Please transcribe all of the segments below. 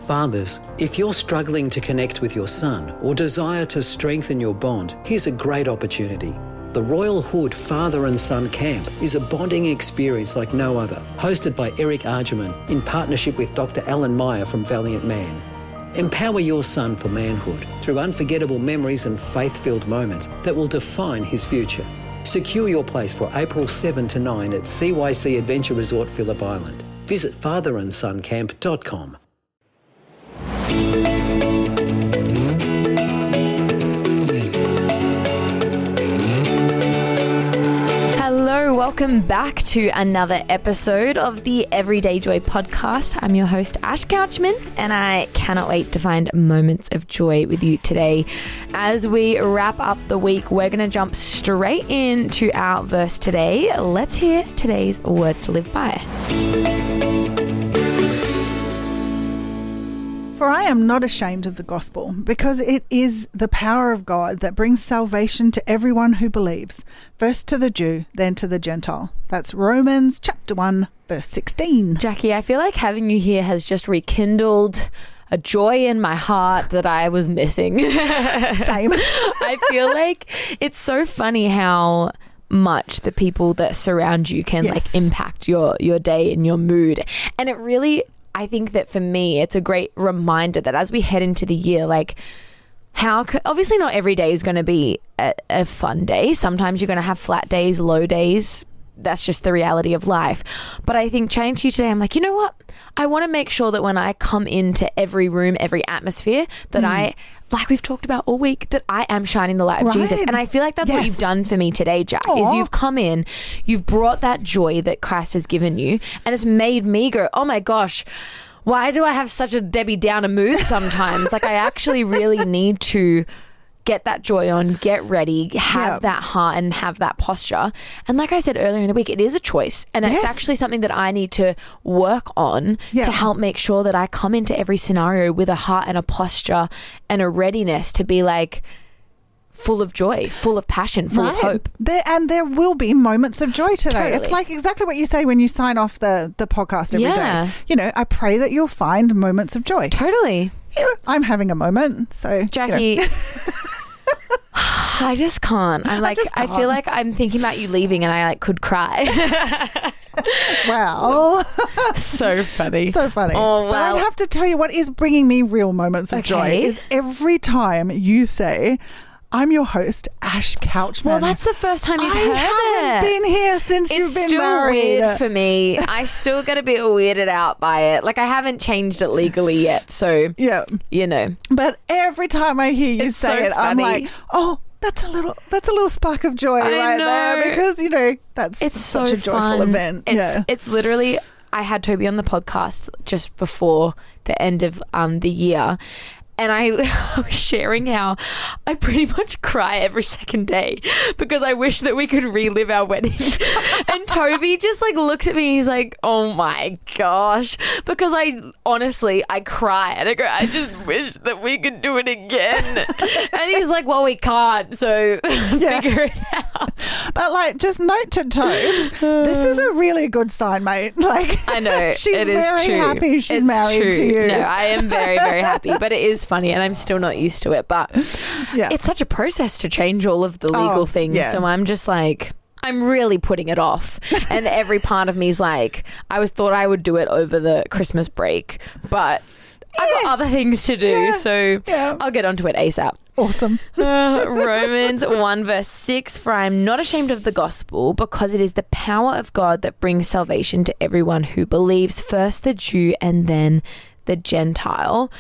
Fathers, if you're struggling to connect with your son or desire to strengthen your bond, here's a great opportunity. The Royal Hood Father and Son Camp is a bonding experience like no other, hosted by Eric Argerman in partnership with Dr. Alan Meyer from Valiant Man. Empower your son for manhood through unforgettable memories and faith-filled moments that will define his future. Secure your place for April 7 to 9 at CYC Adventure Resort, Phillip Island. Visit fatherandsoncamp.com. Hello, welcome back to another episode of the Everyday Joy podcast. I'm your host, Ash Couchman, and I cannot wait to find moments of joy with you today. As we wrap up the week, we're going to jump straight into our verse today. Let's hear today's words to live by. For I am not ashamed of the gospel, because it is the power of God that brings salvation to everyone who believes, first to the Jew, then to the Gentile. That's Romans chapter 1, verse 16. Jackie, I feel like having you here has just rekindled a joy in my heart that I was missing. Same. I feel like it's so funny how much the people that surround you can like impact your day and your mood. And it really, I think that for me, it's a great reminder that as we head into the year, like obviously not every day is going to be a fun day. Sometimes you're going to have flat days, low days. That's just the reality of life. But I think chatting to you today, I'm like, you know what? I want to make sure that when I come into every room, every atmosphere, that I, like we've talked about all week, that I am shining the light of Jesus. And I feel like that's what you've done for me today, Jack, is you've come in, you've brought that joy that Christ has given you, and it's made me go, oh my gosh, why do I have such a Debbie Downer mood sometimes? Like I actually really need to get that joy on, get ready, have that heart and have that posture. And like I said earlier in the week, it is a choice. And it's actually something that I need to work on to help make sure that I come into every scenario with a heart and a posture and a readiness to be like full of joy, full of passion, full of hope. There will be moments of joy today. Totally. It's like exactly what you say when you sign off the podcast every day. You know, I pray that you'll find moments of joy. Totally. You know, I'm having a moment. So Jackie, I just can't. I feel like I'm thinking about you leaving and I like could cry. Wow. So funny. So funny. Oh, wow. But I have to tell you what is bringing me real moments of joy is every time you say, I'm your host, Ash Couchman. Well, that's the first time you've heard it. I haven't been here since you've been married. It's still weird for me. I still get a bit weirded out by it. Like I haven't changed it legally yet. So, you know. But every time I hear you say it, I'm like, oh, that's a little spark of joy there, because you know it's such a joyful event. It's literally, I had Toby on the podcast just before the end of the year. And I was sharing how I pretty much cry every second day because I wish that we could relive our wedding. And Toby just like looks at me, he's like, oh my gosh. Because I cry and I go, I just wish that we could do it again. And he's like, well, we can't, so figure it out. But like, just note to Tobes, this is a really good sign, mate. Like, I know, she's it is very true. happy she's married to you. No, I am very, very happy, but it is funny and I'm still not used to it. But it's such a process to change all of the legal things. Yeah. So I'm just like, I'm really putting it off. And every part of me is like, thought I would do it over the Christmas break, but I've got other things to do. So I'll get onto it ASAP. Awesome. Romans 1 verse 6, for I am not ashamed of the gospel, because it is the power of God that brings salvation to everyone who believes, first the Jew and then the Gentile.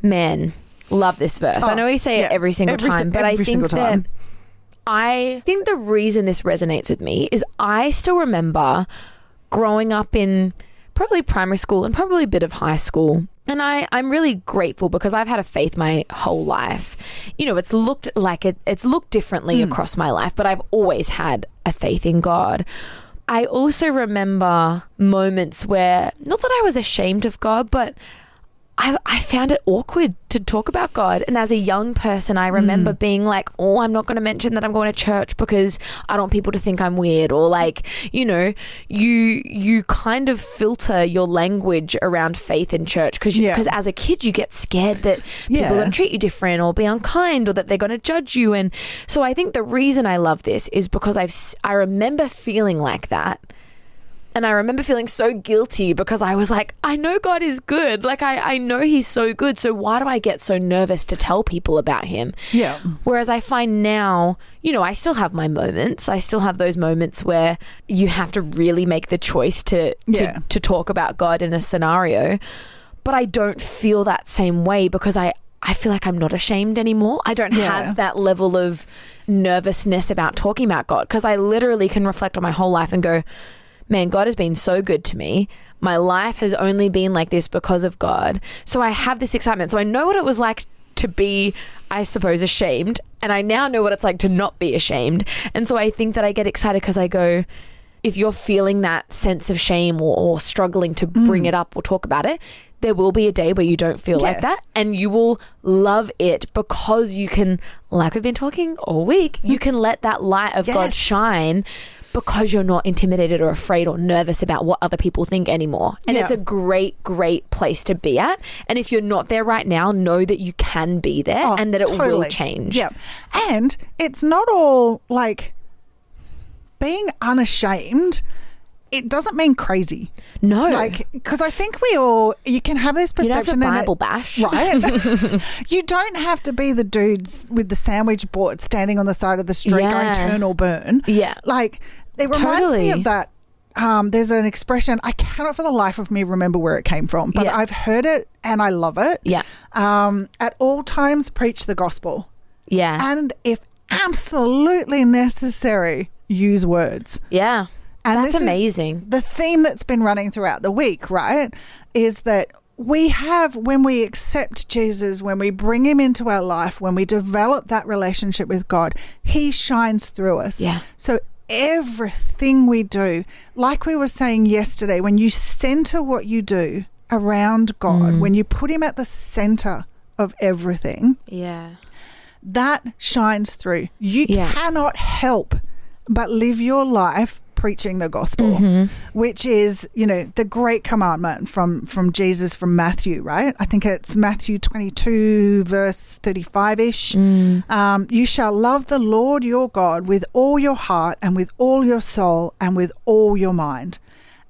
Man, love this verse. I know we say it every single time, but I think the reason this resonates with me is I still remember growing up in probably primary school and probably a bit of high school. And I'm really grateful because I've had a faith my whole life. You know, it's looked differently across my life, but I've always had a faith in God. I also remember moments where, not that I was ashamed of God, but I found it awkward to talk about God. And as a young person, I remember being like, oh, I'm not going to mention that I'm going to church because I don't want people to think I'm weird. Or like, you know, you kind of filter your language around faith in church because as a kid, you get scared that people are going to treat you different or be unkind or that they're going to judge you. And so I think the reason I love this is because I remember feeling like that. And I remember feeling so guilty because I was like, I know God is good. Like, I know he's so good. So why do I get so nervous to tell people about him? Yeah. Whereas I find now, you know, I still have my moments. I still have those moments where you have to really make the choice to talk about God in a scenario. But I don't feel that same way because I feel like I'm not ashamed anymore. I don't have that level of nervousness about talking about God because I literally can reflect on my whole life and go, man, God has been so good to me. My life has only been like this because of God. So I have this excitement. So I know what it was like to be, I suppose, ashamed. And I now know what it's like to not be ashamed. And so I think that I get excited because I go, if you're feeling that sense of shame or struggling to bring it up or talk about it, there will be a day where you don't feel like that and you will love it because you can, like we've been talking all week, you can let that light of God shine because you're not intimidated or afraid or nervous about what other people think anymore. And it's a great, great place to be at. And if you're not there right now, know that you can be there and that it will change. Yeah. And it's not all like being unashamed. It doesn't mean crazy. No. Like, because I think you can have this perception. You don't have to Bible bash. Right? You don't have to be the dudes with the sandwich board standing on the side of the street going turn or burn. Yeah. Like, it reminds me of that. There's an expression, I cannot for the life of me remember where it came from, but I've heard it and I love it. Yeah. At all times, preach the gospel. Yeah. And if absolutely necessary, use words. Yeah. And that's amazing. The theme that's been running throughout the week, right, is that we have, when we accept Jesus, when we bring him into our life, when we develop that relationship with God, he shines through us. Yeah. So everything we do, like we were saying yesterday, when you center what you do around God, when you put him at the center of everything, that shines through. You cannot help but live your life preaching the gospel, which is, you know, the great commandment from Jesus, from Matthew, right? I think it's Matthew 22 verse 35-ish. You shall love the Lord your God with all your heart and with all your soul and with all your mind.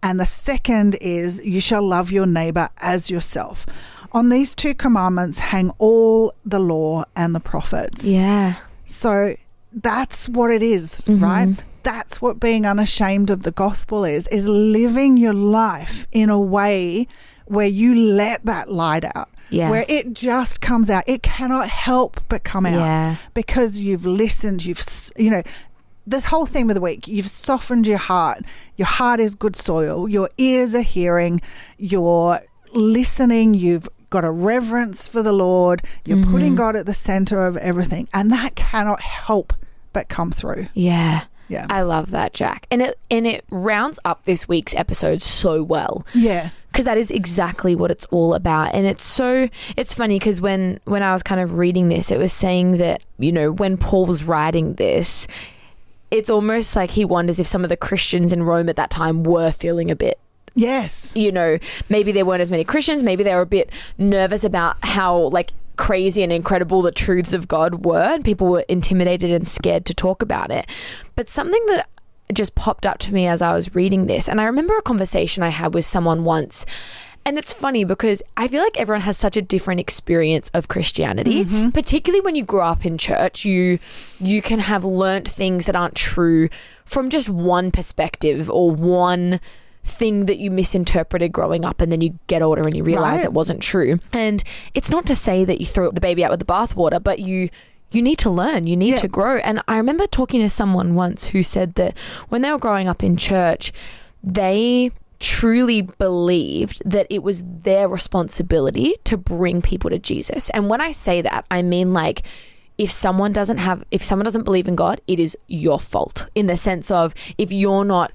And the second is you shall love your neighbor as yourself. On these two commandments hang all the law and the prophets. Yeah. So that's what it is, right? That's what being unashamed of the gospel is living your life in a way where you let that light out, where it just comes out. It cannot help but come out because you've listened, you know, the whole theme of the week, you've softened your heart. Your heart is good soil. Your ears are hearing. You're listening. You've got a reverence for the Lord. You're putting God at the center of everything. And that cannot help but come through. Yeah. Yeah. I love that, Jack. And it rounds up this week's episode so well. Yeah. Because that is exactly what it's all about. And it's funny because when I was kind of reading this, it was saying that, you know, when Paul was writing this, it's almost like he wonders if some of the Christians in Rome at that time were feeling a bit, you know, maybe there weren't as many Christians, maybe they were a bit nervous about how like crazy and incredible the truths of God were, and people were intimidated and scared to talk about it. But something that just popped up to me as I was reading this, and I remember a conversation I had with someone once, and it's funny because I feel like everyone has such a different experience of Christianity, particularly when you grow up in church. You can have learnt things that aren't true from just one perspective or one thing that you misinterpreted growing up, and then you get older and you realize it wasn't true. And it's not to say that you throw the baby out with the bathwater, but you need to learn, you need to grow. And I remember talking to someone once who said that when they were growing up in church, they truly believed that it was their responsibility to bring people to Jesus. And when I say that, I mean like if someone doesn't believe in God, it is your fault, in the sense of if you're not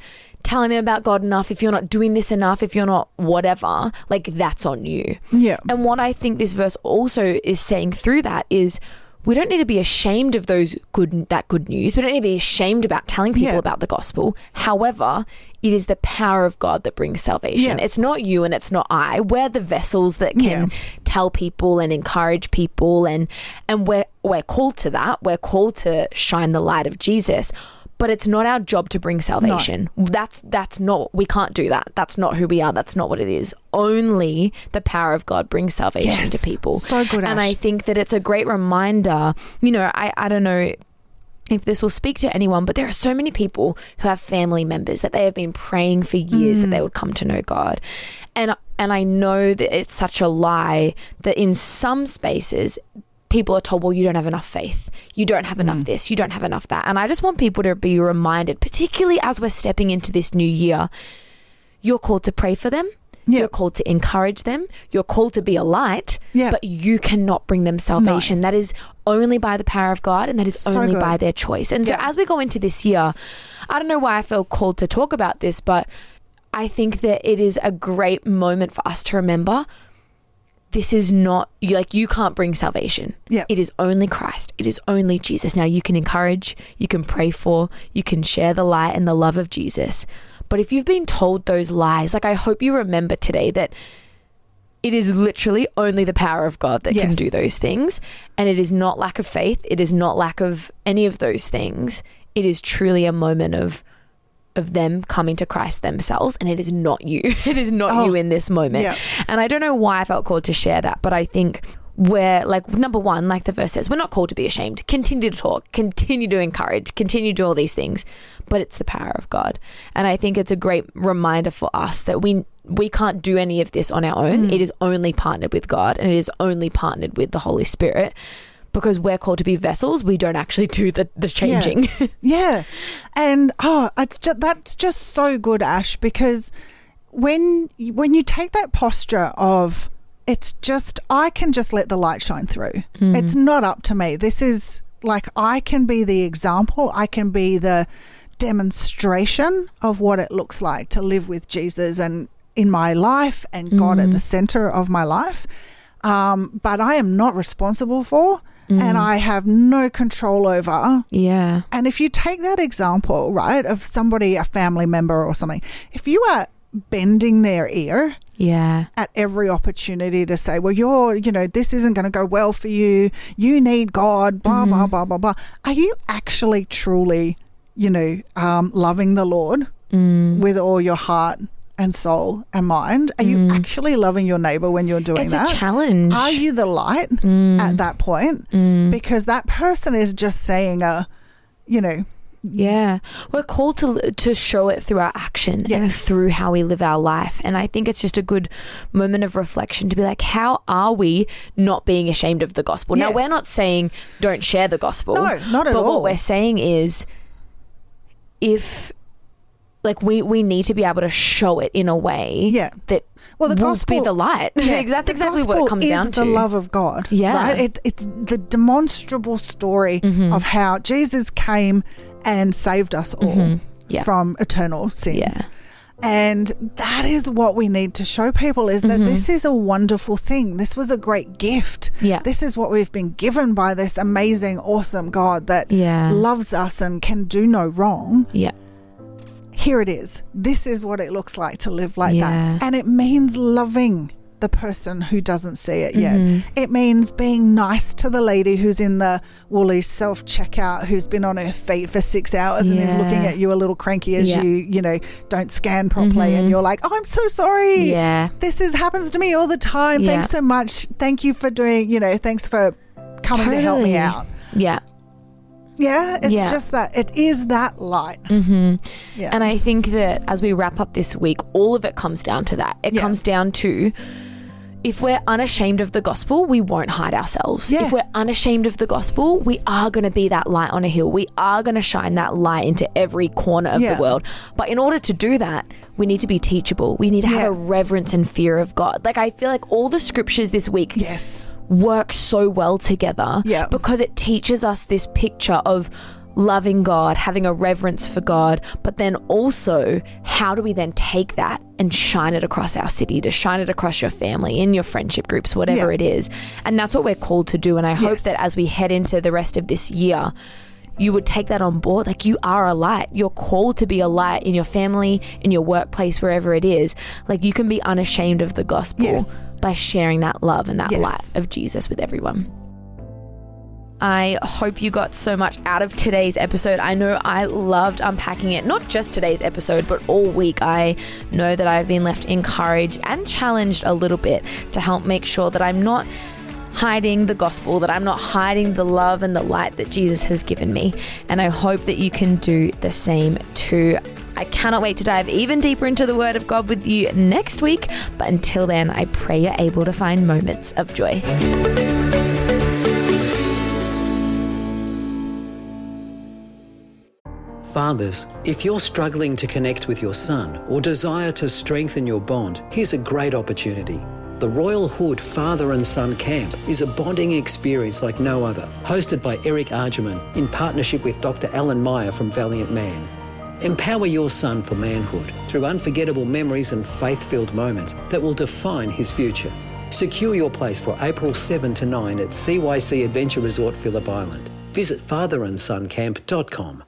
telling them about God enough, if you're not doing this enough, if you're not whatever, like that's on you. Yeah. And what I think this verse also is saying through that is we don't need to be ashamed of that good news. We don't need to be ashamed about telling people about the gospel. However, it is the power of God that brings salvation. It's not you and it's not I. We're the vessels that can tell people and encourage people, and we're called to that. We're called to shine the light of Jesus. But it's not our job to bring salvation. No. That's not, we can't do that. That's not who we are. That's not what it is. Only the power of God brings salvation to people. So good, Ash. And I think that it's a great reminder, you know, I don't know if this will speak to anyone, but there are so many people who have family members that they have been praying for years that they would come to know God. And I know that it's such a lie that in some spaces, people are told, well, you don't have enough faith. You don't have enough this. You don't have enough that. And I just want people to be reminded, particularly as we're stepping into this new year, you're called to pray for them. Yep. You're called to encourage them. You're called to be a light, but you cannot bring them salvation. No. That is only by the power of God, and that is only by their choice. And so as we go into this year, I don't know why I feel called to talk about this, but I think that it is a great moment for us to remember this is not, like, you can't bring salvation. Yeah. It is only Christ. It is only Jesus. Now, you can encourage, you can pray for, you can share the light and the love of Jesus. But if you've been told those lies, like, I hope you remember today that it is literally only the power of God that can do those things. And it is not lack of faith. It is not lack of any of those things. It is truly a moment of them coming to Christ themselves, and it is not you. It is not you in this moment. Yeah. And I don't know why I felt called to share that, but I think we're, like, number one, like the verse says, we're not called to be ashamed. Continue to talk, continue to encourage, continue to do all these things, but it's the power of God. And I think it's a great reminder for us that we can't do any of this on our own. It is only partnered with God, and it is only partnered with the Holy Spirit. Because we're called to be vessels, we don't actually do the changing. Yeah. And that's just so good, Ash, because when you take that posture of, it's just, I can just let the light shine through. It's not up to me. This is like, I can be the example. I can be the demonstration of what it looks like to live with Jesus and in my life, and God at the center of my life. But I am not responsible for, and I have no control over. Yeah. And if you take that example, right, of somebody, a family member or something, if you are bending their ear at every opportunity to say, well, this isn't going to go well for you, you need God, blah, blah, blah, blah, blah. Are you actually truly, loving the Lord with all your heart and soul and mind? Are you actually loving your neighbor when you're doing that? It's a challenge. Are you the light at that point? Because that person is just saying Yeah. We're called to show it through our action and through how we live our life. And I think it's just a good moment of reflection to be like, how are we not being ashamed of the gospel? Now, we're not saying don't share the gospel. No, not at all. But what we're saying is, if, like, we need to be able to show it in a way that the gospel will be the light. That's exactly what it comes down to. The love of God. Yeah. Right? It's the demonstrable story of how Jesus came and saved us all from eternal sin. Yeah. And that is what we need to show people, is that this is a wonderful thing. This was a great gift. Yeah. This is what we've been given by this amazing, awesome God that loves us and can do no wrong. Yeah. Here it is. This is what it looks like to live like that. And it means loving the person who doesn't see it yet. It means being nice to the lady who's in the Woolies self-checkout, who's been on her feet for 6 hours and is looking at you a little cranky as you don't scan properly, and you're like, oh, I'm so sorry. Yeah. This happens to me all the time. Yeah. Thanks so much. Thank you for doing, thanks for coming to help me out. Yeah. Yeah, it's just that. It is that light. Yeah. And I think that as we wrap up this week, all of it comes down to that. It comes down to, if we're unashamed of the gospel, we won't hide ourselves. Yeah. If we're unashamed of the gospel, we are going to be that light on a hill. We are going to shine that light into every corner of the world. But in order to do that, we need to be teachable. We need to have a reverence and fear of God. Like, I feel like all the scriptures this week work so well together because it teaches us this picture of loving God, having a reverence for God, but then also how do we then take that and shine it across our city, to shine it across your family, in your friendship groups, whatever it is. And that's what we're called to do. And I hope that as we head into the rest of this year, you would take that on board. Like, you are a light. You're called to be a light in your family, in your workplace, wherever it is. Like, you can be unashamed of the gospel by sharing that love and that light of Jesus with everyone. I hope you got so much out of today's episode. I know I loved unpacking it, not just today's episode, but all week. I know that I've been left encouraged and challenged a little bit to help make sure that I'm not hiding the gospel, that I'm not hiding the love and the light that Jesus has given me. And I hope that you can do the same too. I cannot wait to dive even deeper into the Word of God with you next week. But until then, I pray you're able to find moments of joy. Fathers, if you're struggling to connect with your son or desire to strengthen your bond, here's a great opportunity. The Royal Hood Father and Son Camp is a bonding experience like no other, hosted by Eric Argerman in partnership with Dr. Alan Meyer from Valiant Man. Empower your son for manhood through unforgettable memories and faith-filled moments that will define his future. Secure your place for April 7 to 9 at CYC Adventure Resort, Phillip Island. Visit fatherandsoncamp.com.